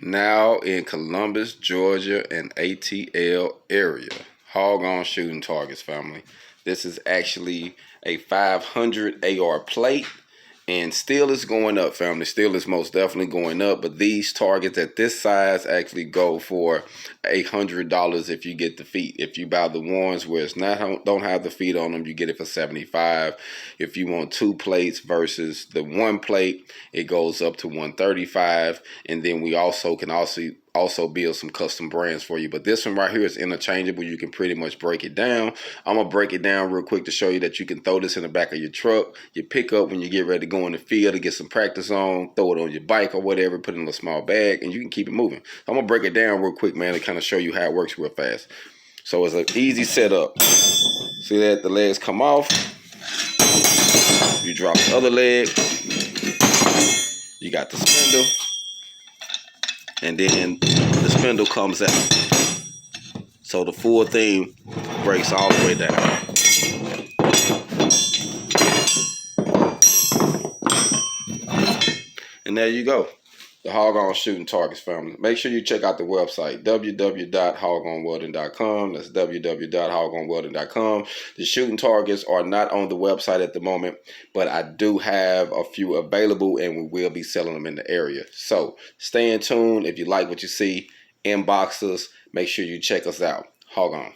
Now in Columbus, Georgia and ATL area. HogOn shooting targets, family. This is actually a 500 AR plate. And steel is going up, family. Steel is most definitely going up. But these targets at this size actually go for $800 if you get the feet. If you buy the ones where it's not don't have the feet on them, you get it for $75. If you want 2 plates versus the 1 plate, it goes up to $135. And then we also can also build some custom brands for you. But this one right here is interchangeable. You can pretty much break it down. I'm gonna break it down real quick to show you that you can throw this in the back of your truck, your pickup, when you get ready to go in the field to get some practice on, throw it on your bike or whatever, put it in a small bag, and you can keep it moving. I'm gonna break it down real quick, man, to kind of show you how it works real fast. So it's an easy setup. See that the legs come off, you drop the other leg, you got the spindle, and then the spindle comes out. So the full thing breaks all the way down. And there you go. The HogOn shooting targets, family. Make sure you check out the website, www.HogOnWelding.com. That's www.HogOnWelding.com. The shooting targets are not on the website at the moment, but I do have a few available, and we will be selling them in the area. So stay in tune. If you like what you see, inbox us. Make sure you check us out. HogOn.